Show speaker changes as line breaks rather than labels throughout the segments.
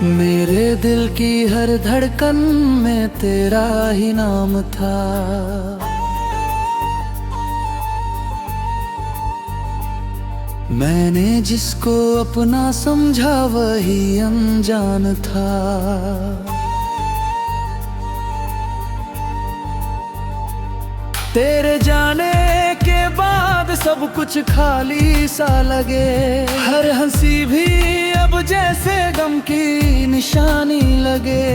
मेरे दिल की हर धड़कन में तेरा ही नाम था। मैंने जिसको अपना समझा वही अनजान था। तेरे जाने के बाद सब कुछ खाली सा लगे। हर हंसी भी अब जैसे गम की निशानी लगे।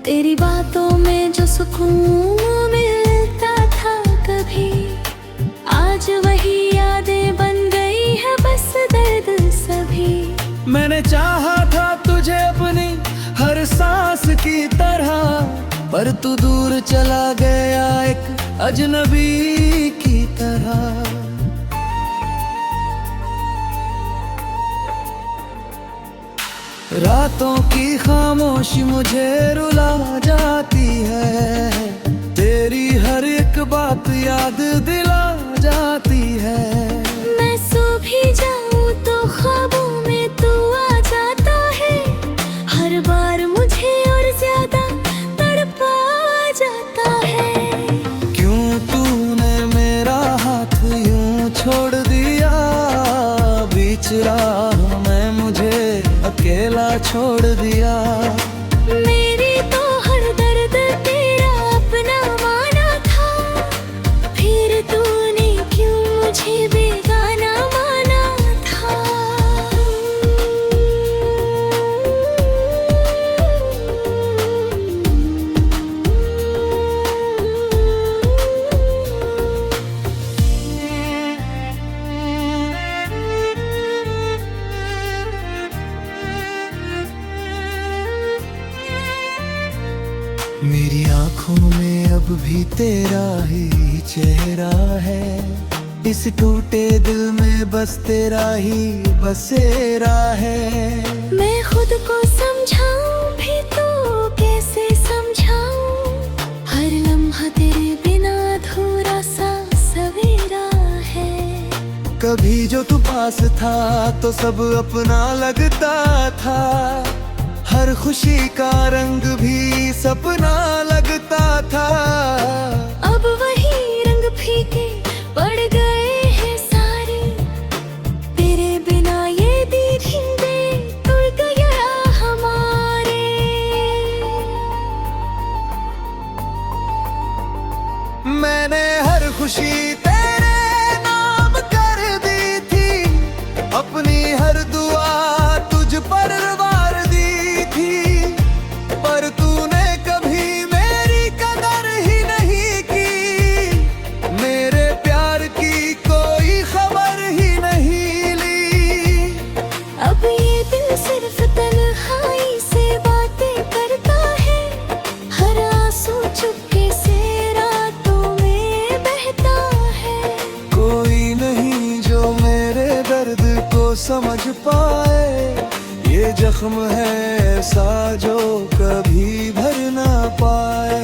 तेरी बातों में जो सुकून मिलता था कभी, आज वही यादें बन गई है बस दर्द सभी।
मैंने चाहा था तुझे अपनी हर सांस की तरह, पर तू दूर चला गया एक अजनबी की तरह। रातों की खामोशी मुझे रुला जाती है। तेरी हर एक बात याद दिला जाती है।
मैं सो भी जाऊं तो ख्वाबों में तू आ जाता है। हर बार मुझे और ज्यादा तड़पा जाता है।
क्यों तूने मेरा हाथ यूं छोड़ दिया बीच राह में, मुझे अकेला छोड़ दिया।
मेरी तो हर दर्द तेरा अपना माना था, फिर तूने क्यों मुझे बेगाना माना था।
मेरी आँखों में अब भी तेरा ही चेहरा है। इस टूटे दिल में बस तेरा ही बसेरा है।
मैं खुद को समझाऊं भी तो कैसे समझाऊं, हर लम्हा तेरे बिना अधूरा सा सवेरा है।
कभी जो तू पास था तो सब अपना लगता था। हर खुशी का रंग भी सपना लगता था।
अब वही रंग फीके पड़ गए हैं सारे। तेरे बिना ये दीदी टूट गया हमारे।
मैंने हर खुशी तेरे नाम कर दी थी। अपनी हर दुआ तुझ पर वार दी थी, पर तूने कभी मेरी कदर ही नहीं की। मेरे प्यार की कोई खबर ही नहीं ली।
अब ये दिल सिर्फ तन्हाई से बातें करता है। हर आंसू चुपके से रातों में बहता है।
कोई नहीं जो मेरे दर्द को समझ पाए। ये जख्म है ऐसा जो कभी भर ना पाए।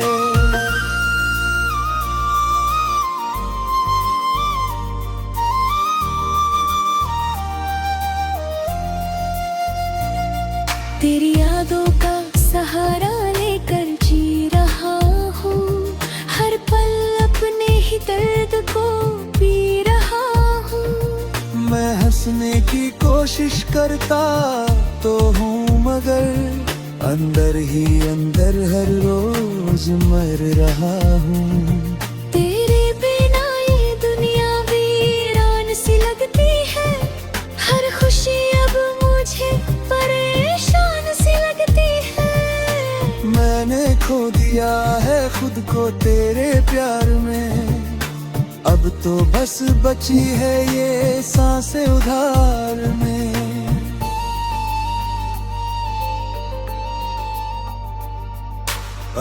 तेरी यादों का सहारा लेकर जी रहा हूँ। हर पल अपने ही दर्द को पी रहा हूँ।
मैं हंसने की कोशिश करता तो हूँ, मगर अंदर ही अंदर हर रोज मर रहा हूँ।
तेरे बिना ये दुनिया वीरान सी लगती है। हर खुशी अब मुझे परेशान सी लगती है।
मैंने खो दिया है खुद को तेरे प्यार में। अब तो बस बची है ये सांसें उधार में।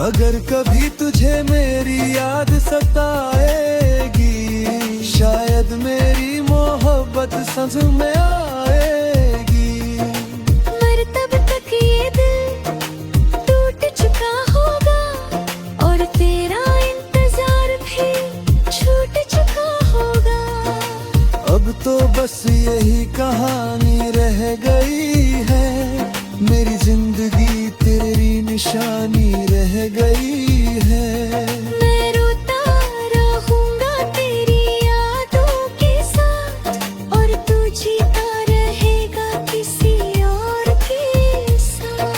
अगर कभी तुझे मेरी याद सताएगी, शायद मेरी मोहब्बत समझ में आएगी।
मर तब तक ये दिल टूट चुका होगा, और तेरा इंतजार भी छूट चुका होगा।
अब तो बस यही कहानी रह गई है, मेरी जिंदगी तेरी निशानी रह गई है।
मैं रोता रहूंगा तेरी यादों के साथ, और तू जीता रहेगा किसी और के साथ।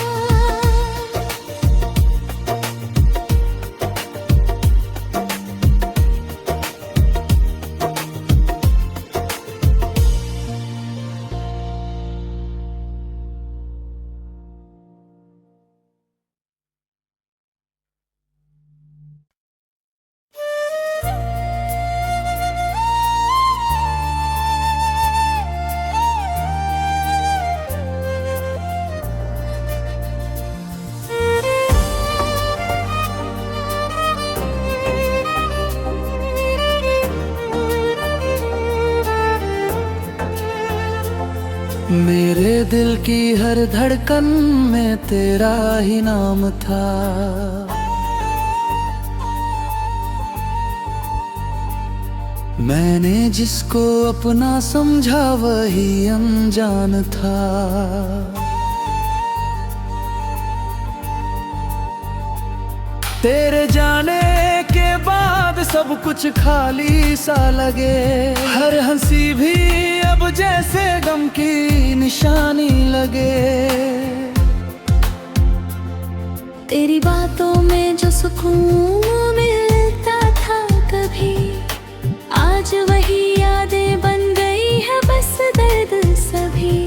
मेरे दिल की हर धड़कन में तेरा ही नाम था, मैंने जिसको अपना समझा वही अनजान था। तेरे जाने के बाद सब कुछ खाली सा लगे, हर हंसी भी अब जैसे गम की निशानी लगे।
तेरी बातों में जो सुकून मिलता था कभी, आज वही यादें बन गई है बस दर्द सभी।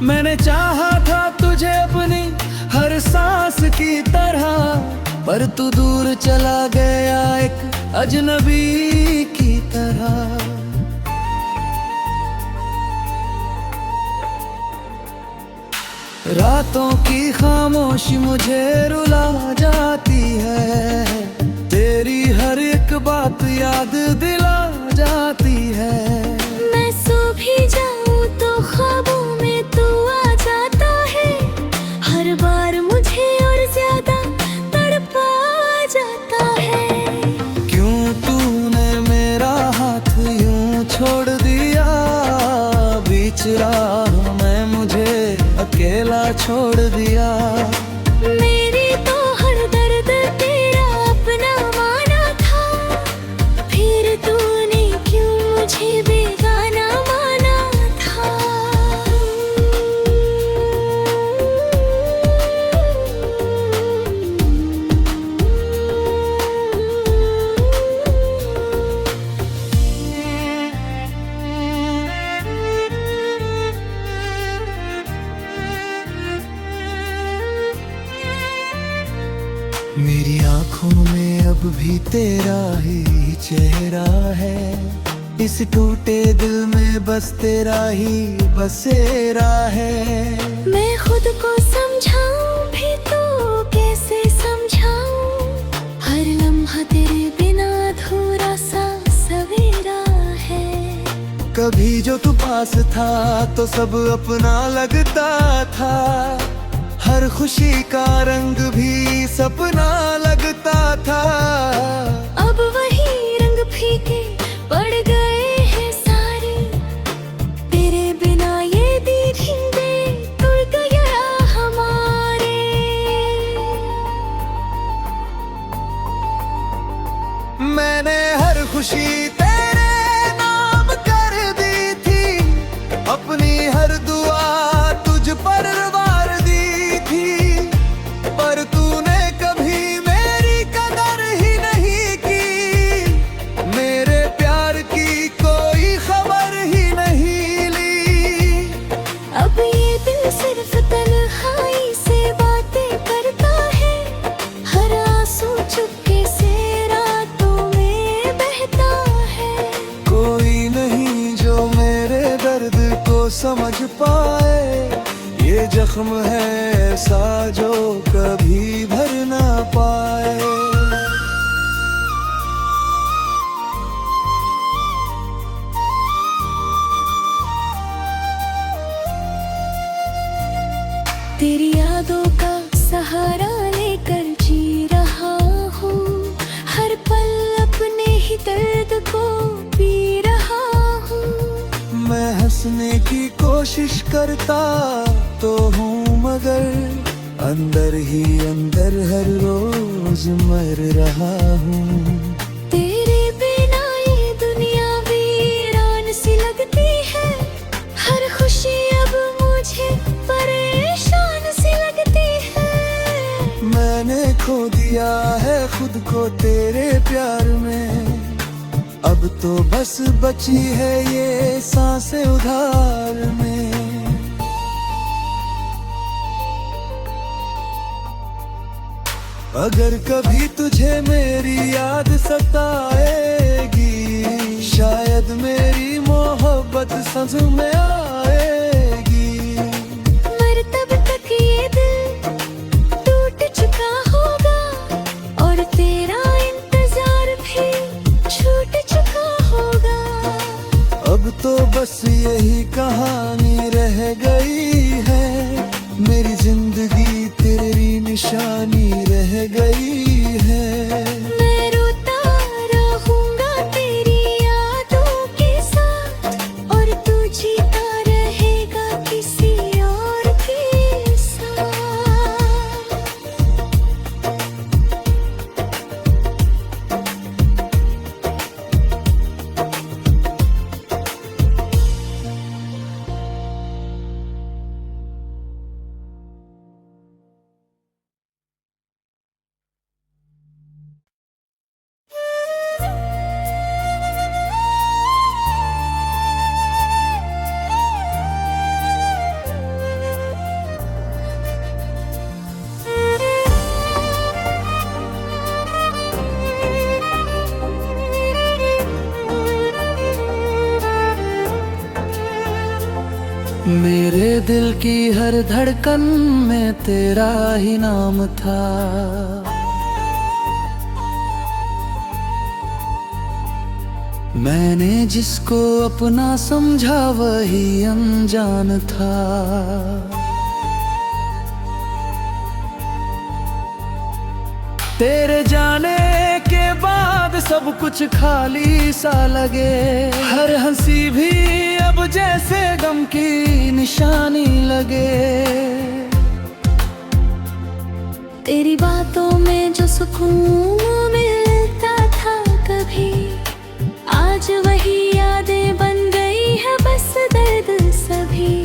मैंने चाहा था तुझे अपनी हर सांस की तरह, पर तू दूर चला गया एक अजनबी की तरह। रातों की खामोशी मुझे रुला जाती है, तेरी हर एक बात याद दिला जाती है।
मैं सो भी जाऊं तो ख्वाबों में तू आ जाता है, हर बार मुझे और ज्यादा तड़पा जाता है।
क्यों तूने मेरा हाथ यूं छोड़ दिया, बीच राह में मुझे अकेला छोड़ दिया।
मेरी तो हर दर्द तेरा अपना माना था, फिर तूने क्यों मुझे बेगाना माना था।
मेरी आंखों में अब भी तेरा ही चेहरा है, इस टूटे दिल में बस तेरा ही बसेरा है।
मैं खुद को समझाऊं भी तो कैसे समझाऊं, हर लम्हा तेरे बिना अधूरा सा सवेरा है।
कभी जो तू पास था तो सब अपना लगता था, हर खुशी का रंग भी सपना लगता था।
अब वही रंग फीके पड़ गए हैं सारे, तेरे बिना ये दीवाने टूट गया हमारे।
मैंने हर खुशी तेरे नाम कर दी थी, अपनी हर दुआ तुझ पर वार दी थी, पर तूने कभी मेरी कदर ही नहीं की, मेरे प्यार की कोई खबर ही नहीं ली।
अब ये दिल सिर्फ तन्हाई से बातें करता है, हर आंसू चुपके से रातों में बहता है।
कोई नहीं जो मेरे दर्द को समझ पाए, ये जख्म है ऐसा जो कभी भर ना पाए।
तेरी यादों का सहारा लेकर जी रहा हूँ, हर पल अपने ही दर्द को पी रहा हूँ।
मैं हंस कोशिश करता तो हूँ, मगर अंदर ही अंदर हर रोज मर रहा हूँ।
तेरे बिना ये दुनिया वीरान सी लगती है, हर खुशी अब मुझे परेशान सी लगती है।
मैंने खो दिया है खुद को तेरे प्यार में, अब तो बस बची है ये सांसें उधार में। अगर कभी तुझे मेरी याद सताएगी, शायद मेरी मोहब्बत समझ में आएगी।
मर तब तक ये दिल टूट चुका होगा, और तेरा इंतजार भी छूट चुका होगा।
अब तो बस यही कहानी रह गई है, मेरी जिंदगी तेरी निशानी रह गई है।
मैं रोता रहूंगा तेरी यादों के साथ, और तू जीता रहेगा किसी और के साथ।
मेरे दिल की हर धड़कन में तेरा ही नाम था। मैंने जिसको अपना समझा वही अनजान था। तेरे जाने के बाद सब कुछ खाली सा लगे, हर हंसी भी अब जैसे गम की निशानी लगे।
तेरी बातों में जो सुकून मिलता था कभी, आज वही यादें बन गई है बस दर्द सभी।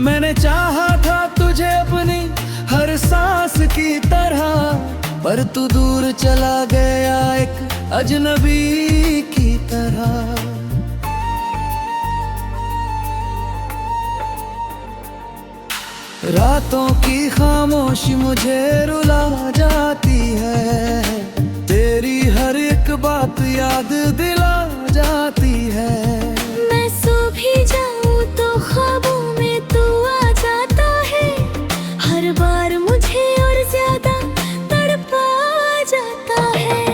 मैंने चाहा था तुझे अपनी हर सांस की तरह, पर तू दूर चला गया एक अजनबी की तरह। रातों की खामोशी मुझे रुला जाती है, तेरी हर एक बात याद दिला जाती है।
मैं सो भी जाऊं तो ख्वाबों में तू आ जाता है, हर बार मुझे और ज्यादा तड़पा जाता है।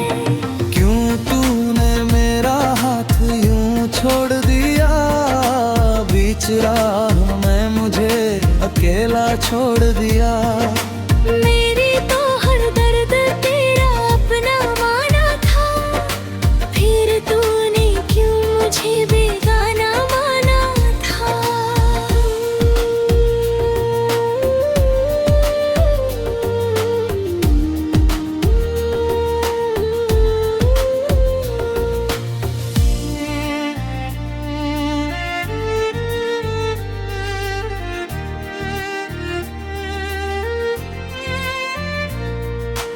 क्यों तूने मेरा हाथ यूं छोड़ दिया, बीच राह में मुझे अकेला छोड़ दिया।
मेरी तो हर दर्द तेरा अपना माना था, फिर तूने क्यों मुझे बेगाना माना था।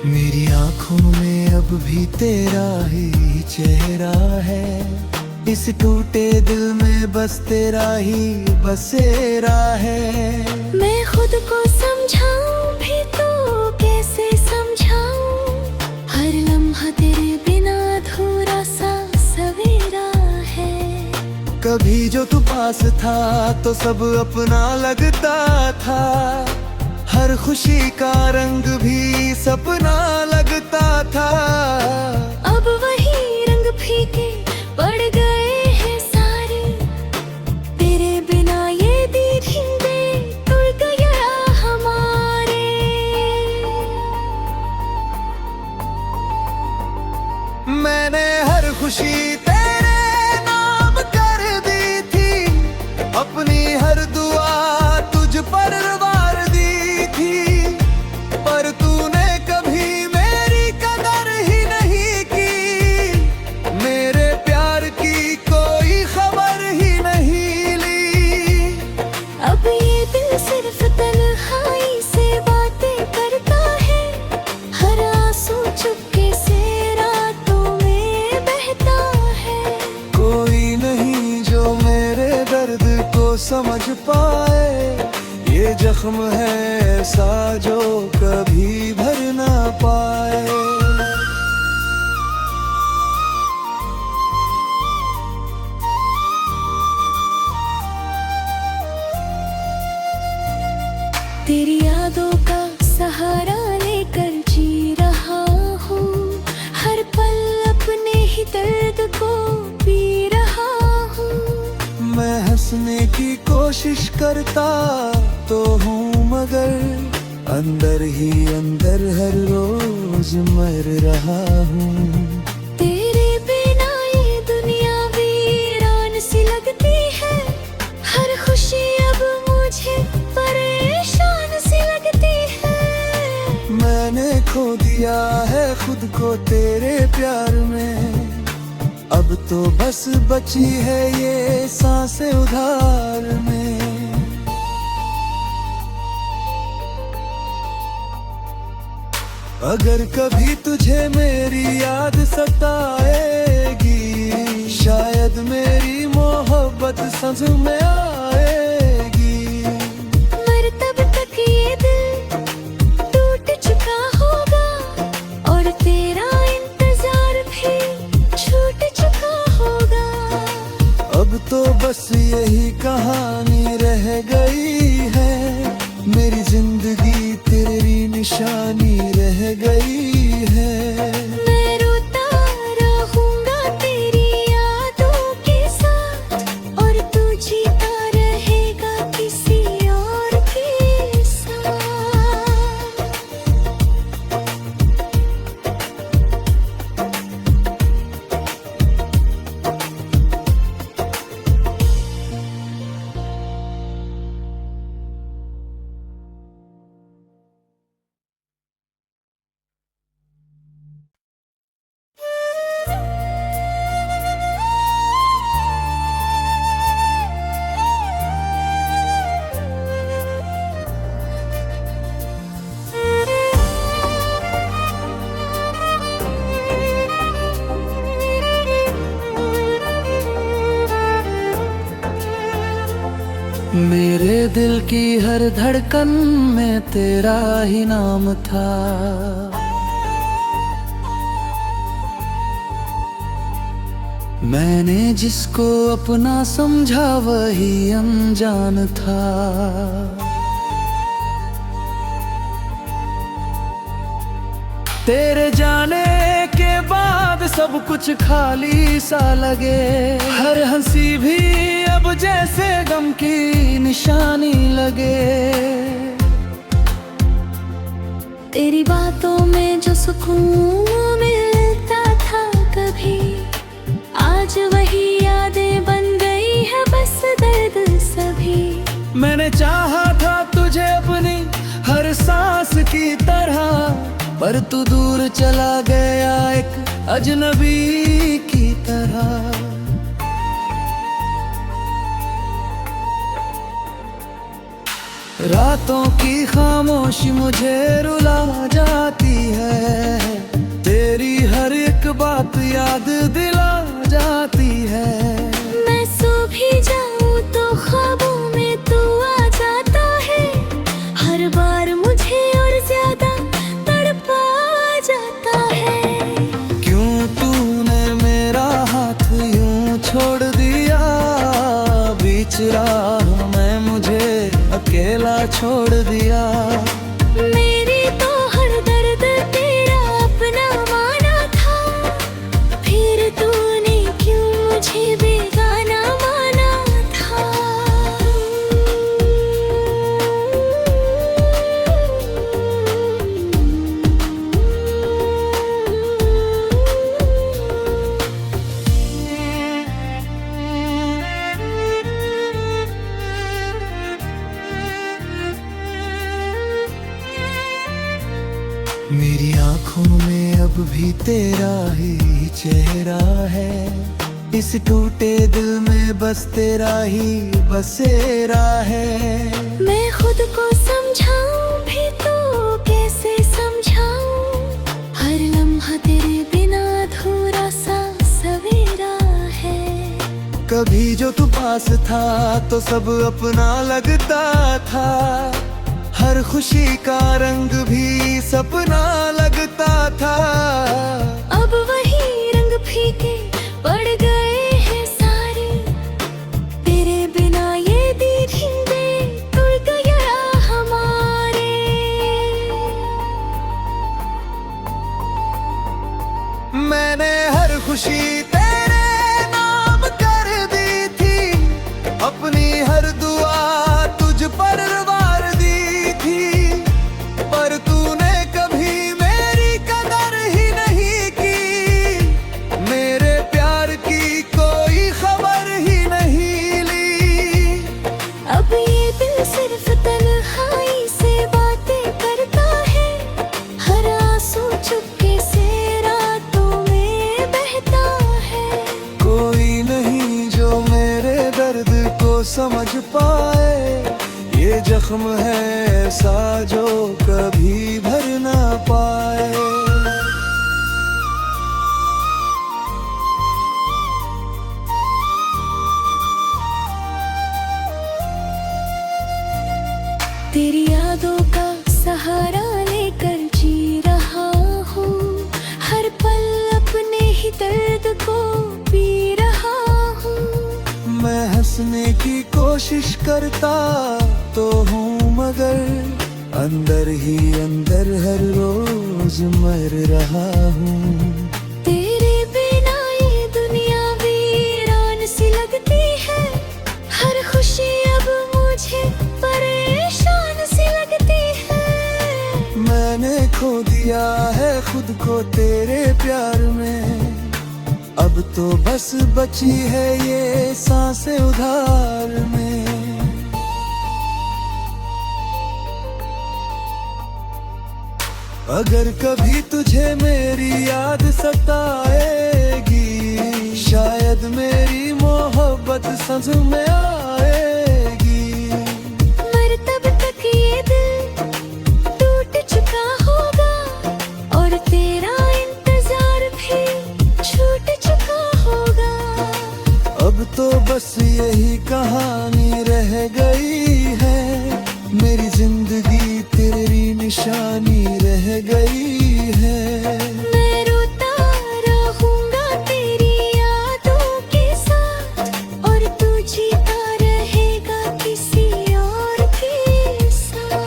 मेरी आँखों में अब भी तेरा ही चेहरा है, इस टूटे दिल में बस तेरा ही बसेरा है।
मैं खुद को समझाऊं भी तो कैसे समझाऊं, हर लम्हा तेरे बिना अधूरा सा सवेरा है।
कभी जो तू पास था तो सब अपना लगता था, हर खुशी का रंग भी सपना लगता था।
अब वही रंग फीके पड़ गए हैं सारे, तेरे बिना ये दीवारे टूट गया हमारे।
मैंने हर खुशी तेरे नाम कर दी थी, अपनी हर दुआ पाए। ये जख्म है ऐसा जो कभी भर ना पाए।
तेरी यादों का सहारा लेकर जी रहा हूँ, हर पल अपने ही दर्द को पी रहा हूँ।
मैं हंसने की कोशिश करता तो हूँ, मगर अंदर ही अंदर हर रोज मर रहा हूँ।
तेरे बिना ये दुनिया वीरान सी लगती है, हर खुशी अब मुझे परेशान सी लगती है।
मैंने खो दिया है खुद को तेरे प्यार में, अब तो बस बची है ये सांसें उधार में। अगर कभी तुझे मेरी याद सताएगी, शायद मेरी मोहब्बत समझ में आएगी।
मर तब तक ये दिल टूट चुका होगा, और तेरा इंतजार भी छूट चुका होगा।
अब तो बस यही कहानी रह गई है, मेरी जिंदगी तेरी निशानी रह गई है।
मैं रोता रहूंगा तेरी यादों के साथ, और तू जीता रहेगा किसी और के साथ।
मेरे दिल की हर धड़कन में तेरा ही नाम था। मैंने जिसको अपना समझा वही अनजान था। तेरे जाने के बाद सब कुछ खाली सा लगे, हर हंसी भी अब जैसे गम की निशानी लगे।
तेरी बातों में जो सुकून मिलता था कभी, आज वही यादें बन गई है बस दर्द सभी।
मैंने चाहा था तुझे अपनी हर सांस की तरह, पर तू दूर चला गया एक अजनबी की तरह। रातों की खामोशी मुझे रुला जाती है, तेरी हर एक बात याद दिला जाती है।
मैं सो भी जाऊं तो ख्वाबों में तू आ जाता है, हर बार मुझे और ज्यादा तड़पा जाता है।
क्यों तूने मेरा हाथ यूं छोड़ दिया, बीच राह में मुझे अकेला छोड़ दिया।
मेरी तो हर दर्द तेरा अपना माना था, फिर तूने क्यों मुझे बेगाना माना था।
मेरी आँखों में अब भी तेरा ही चेहरा है, इस टूटे दिल में बस तेरा ही बसेरा है।
मैं खुद को समझाऊं भी तो कैसे समझाऊं, हर लम्हा तेरे बिना अधूरा सा सवेरा है।
कभी जो तू पास था तो सब अपना लगता था, हर खुशी का रंग भी सपना लगता था।
अब वही रंग फीके पड़ गए हैं सारे, तेरे बिना ये दीदी टूट गया हमारे।
मैंने हर खुशी तेरे नाम कर दी थी, अपनी हर दुआ तुझ पर वार दी थी, पर तूने कभी मेरी कदर ही नहीं की, मेरे प्यार की कोई खबर ही नहीं ली।
अब ये दिल सिर्फ तन्हाई से बातें करता है, हर आंसू चुपके से रातों में बहता है।
कोई नहीं जो मेरे दर्द को समझ पाए, ये जख्म है ऐसा जो कभी भर ना पाए।
तेरी यादों का सहारा लेकर जी रहा हूँ, हर पल अपने ही दर्द को पी रहा हूँ।
मैं हंसने की कोशिश करता तो हूँ, मगर अंदर ही अंदर हर रोज मर रहा हूँ।
तेरे बिना ये दुनिया वीरान सी लगती है, हर खुशी अब मुझे परेशान सी लगती है।
मैंने खो दिया है खुद को तेरे प्यार में, अब तो बस बची है ये सांसें उधार में। अगर कभी तुझे मेरी याद सताएगी, शायद मेरी मोहब्बत समझ में आएगी।
मर तब तक ये दिल टूट चुका होगा, और तेरा इंतजार भी छूट चुका होगा।
अब तो बस यही कहानी रह गई है, मेरी जिंदगी तेरी निशानी रह गई है।
मैं रोता रहूंगा तेरी यादों के साथ, और तू जीता रहेगा किसी और के साथ।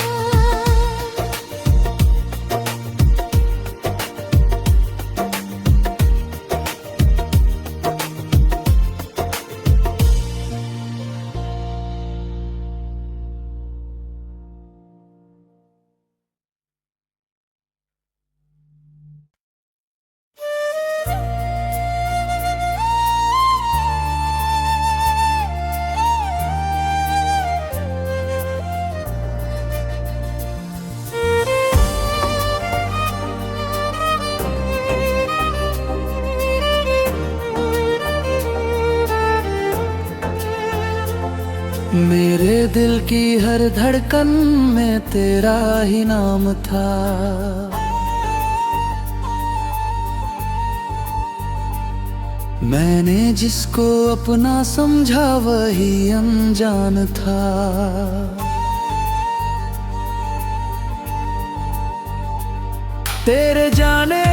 मेरे दिल की हर धड़कन में तेरा ही नाम था, मैंने जिसको अपना समझा वही अनजान था। तेरे जाने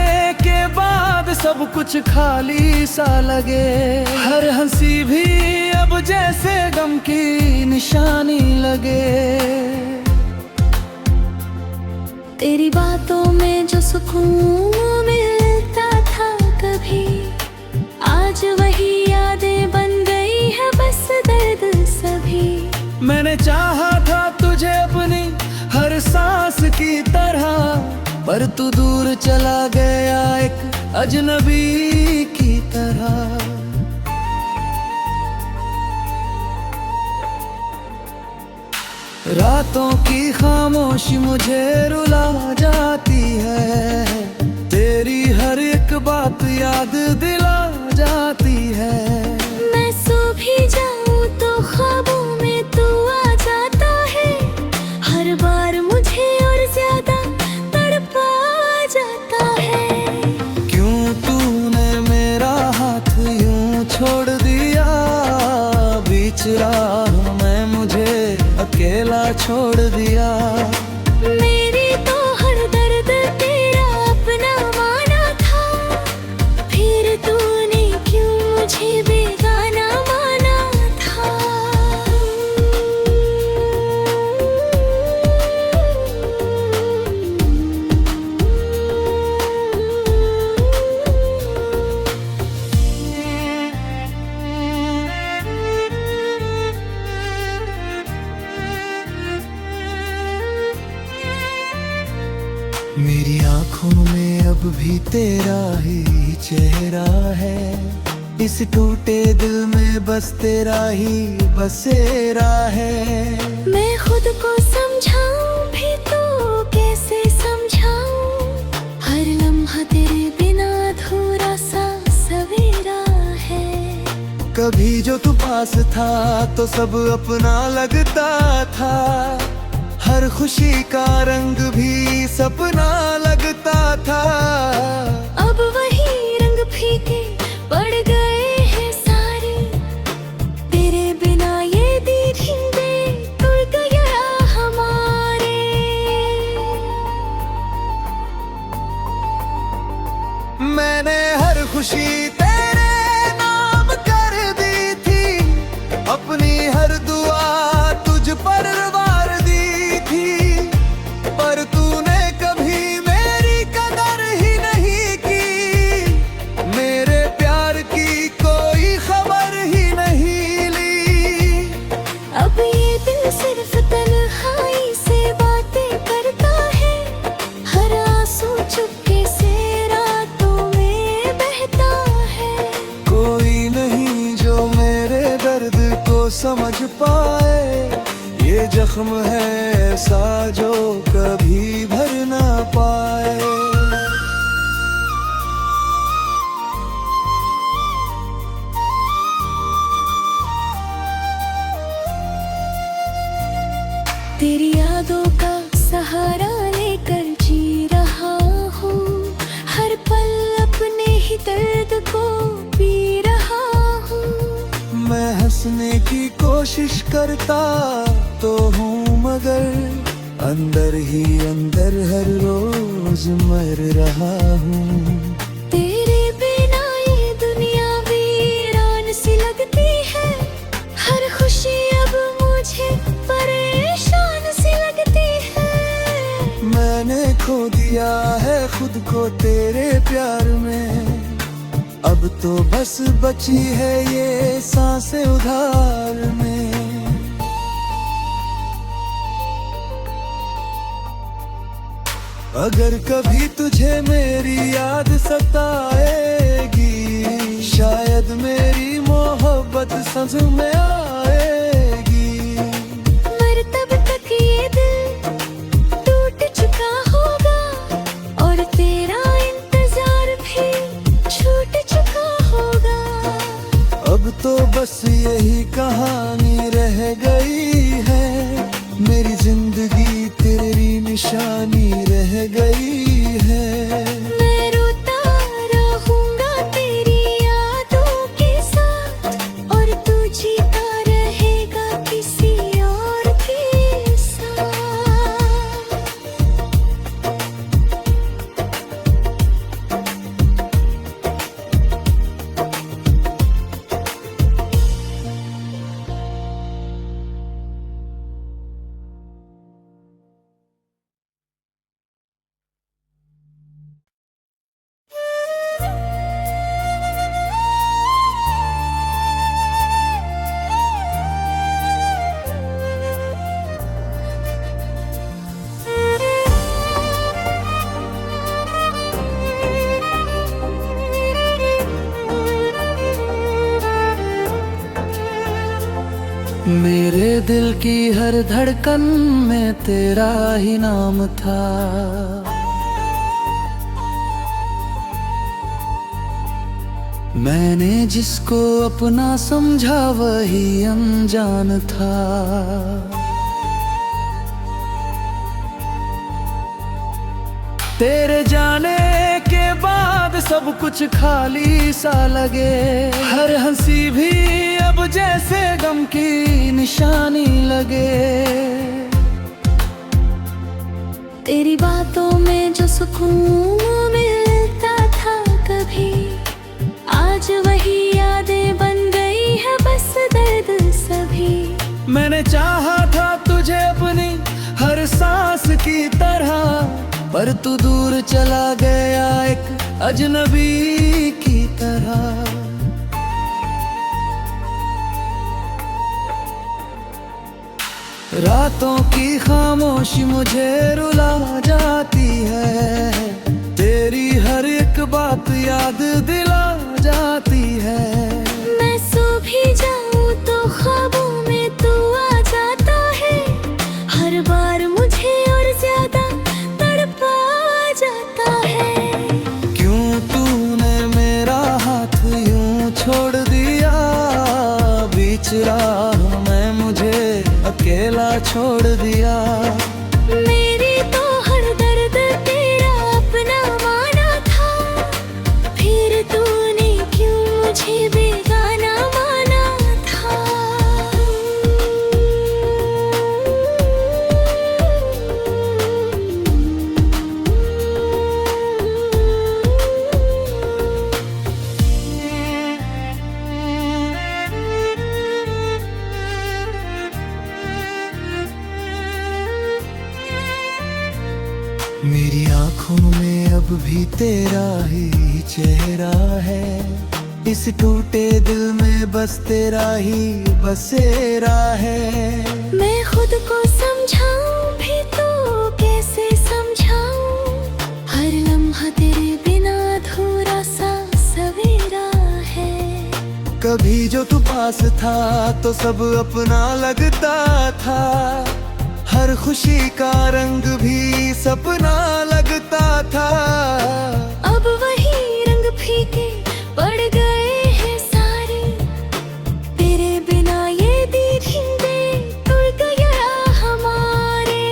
के बाद सब कुछ खाली सा लगे, हर हंसी भी अब जैसे गम की निशानी लगे।
तेरी बातों में जो सुकून मिलता था कभी, आज वही यादें बन गई है बस दर्द सभी।
मैंने चाहा था तुझे अपनी हर सांस की तरह, पर तू दूर चला गया एक अजनबी की तरह। रातों की खामोशी मुझे रुला जाती है, तेरी हर एक बात याद दिला जाती है।
मैं सो भी जाऊं तो ख्वाबों में तू आ जाता है, हर बार मुझे और ज्यादा तड़पा जाता है।
क्यों तूने मेरा हाथ यूं छोड़ दिया, अकेला छोड़ दिया।
मेरी तो हर दर्द तेरा अपना माना था, फिर तूने क्यों मुझे बेगाना माना था।
मेरी आंखों में अब भी तेरा ही चेहरा है, इस टूटे दिल में बस तेरा ही बसेरा है।
मैं खुद को समझाऊं भी तो कैसे समझाऊं, हर लम्हा तेरे बिना अधूरा सा सवेरा है।
कभी जो तू पास था तो सब अपना लगता था, हर खुशी का रंग भी सपना लगता था।
अब वही रंग फीके पड़ गए हैं सारे, तेरे बिना ये दीदिंदे टूट गया हमारे।
मैंने हर खुशी तेरे नाम कर दी थी, अपनी हर दुआ तुझ पर वार दी थी, पर तूने कभी मेरी कदर ही नहीं की, मेरे प्यार की कोई खबर ही नहीं ली।
अब ये दिल सिर्फ तन्हाई से बातें करता है, हर आंसू चुपके से रातों में बहता है।
कोई नहीं जो मेरे दर्द को समझ पाए, ये जख्म है ऐसा जो कभी भर ना पाए।
तेरी यादों का सहारा लेकर जी रहा हूँ, हर पल अपने ही दर्द को पी रहा हूँ।
मैं हंसने की कोशिश करता तो हूँ, मगर अंदर ही अंदर हर रोज मर रहा हूँ।
तेरे बिना ये दुनिया वीरान सी लगती है, हर खुशी अब मुझे परेशान सी लगती है।
मैंने खो दिया है खुद को तेरे प्यार में, अब तो बस बची है ये सांसें उधार में। अगर कभी तुझे मेरी याद सताएगी, शायद मेरी मोहब्बत समझ में आएगी।
मर तब तक ये दिल टूट चुका होगा, और तेरा इंतजार भी छूट चुका होगा।
अब तो बस यही कहानी रह गई है, मेरी जिंदगी तेरी निशानी रह गई है।
मैं रोता रहूंगा तेरी यादों के साथ, और तू जीता रहेगा किसी और के साथ।
मेरे दिल की हर धड़कन में तेरा ही नाम था, मैंने जिसको अपना समझा वही अनजान था। तेरे जाने के बाद सब कुछ खाली सा लगे, हर हंसी भी अब जैसे गम की निशानी लगे।
सुकून मिलता था कभी, आज वही यादें बन गई है बस दर्द सभी।
मैंने चाहा था तुझे अपनी हर सांस की तरह, पर तू दूर चला गया एक अजनबी की तरह। रातों की खामोशी मुझे रुला जाती है, तेरी हर एक बात याद दिला जाती है।
मैं सो भी जाऊं तो ख्वाबों में तू आ जाता है, हर बार मुझे और ज्यादा तड़पा जाता है।
क्यों तूने मेरा हाथ यूं छोड़ दिया, बीच राह में मुझे अकेला छोड़ दिया।
मेरी तो हर दर्द तेरा अपना माना था, फिर तूने क्यों मुझे बेगाना माना था।
मेरी आंखों में अब भी तेरा ही चेहरा है, इस टूटे दिल में बस तेरा ही बसेरा है।
मैं खुद को समझाऊं भी तो कैसे समझाऊं, हर लम्हा तेरे बिना अधूरा सा सवेरा है।
कभी जो तू पास था तो सब अपना लगता था, हर खुशी का रंग भी सपना लगता था।
अब वही रंग फीके पड़ गए हैं सारे, तेरे बिना ये दीवारें टूट गया हमारे।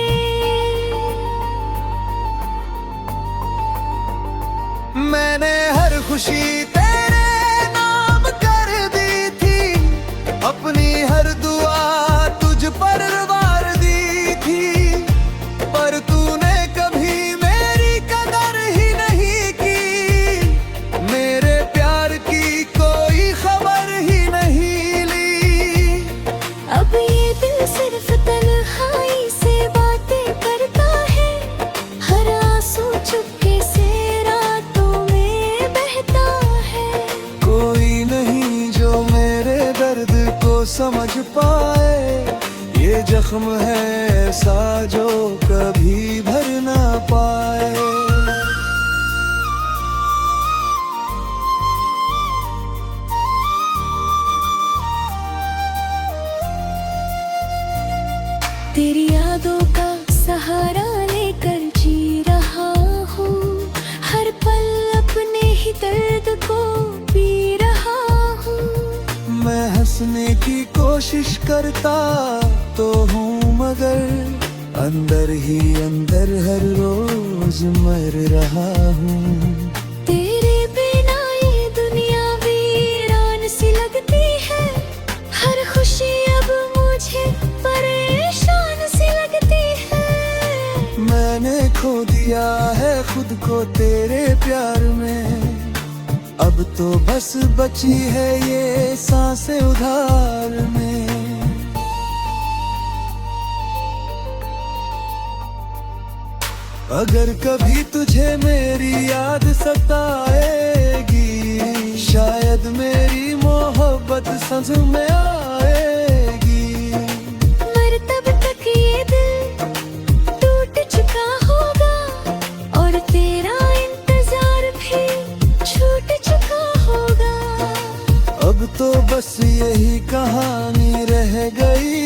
मैंने हर खुशी तेरे नाम कर दी थी, अपनी हर दुआ तुझ पर वार दी थी, पर तूने कभी मेरी कदर ही नहीं की, मेरे प्यार की कोई खबर ही नहीं ली।
अब ये दिल सिर्फ तन्हाई से बातें करता है, हर आंसू चुपके से रातों में बहता है।
कोई नहीं जो मेरे दर्द को समझ पाए, ये जख्म है ऐसा जो कभी भर ना पाए।
तेरी यादों का सहारा लेकर जी रहा हूँ, हर पल अपने ही दर्द को पी रहा हूँ।
मैं हंसने की कोशिश करता तो हूँ, मगर अंदर ही अंदर हर रोज मर रहा हूँ।
तेरे बिना ये दुनिया वीरान सी लगती है, हर खुशी अब मुझे परेशान सी लगती है।
मैंने खो दिया है खुद को तेरे प्यार में, अब तो बस बची है ये सांसें उधार में। अगर कभी तुझे मेरी याद सताएगी, शायद मेरी मोहब्बत समझ में आएगी।
मर तब तक ये दिल टूट चुका होगा, और तेरा इंतजार भी छूट चुका होगा।
अब तो बस यही कहानी रह गई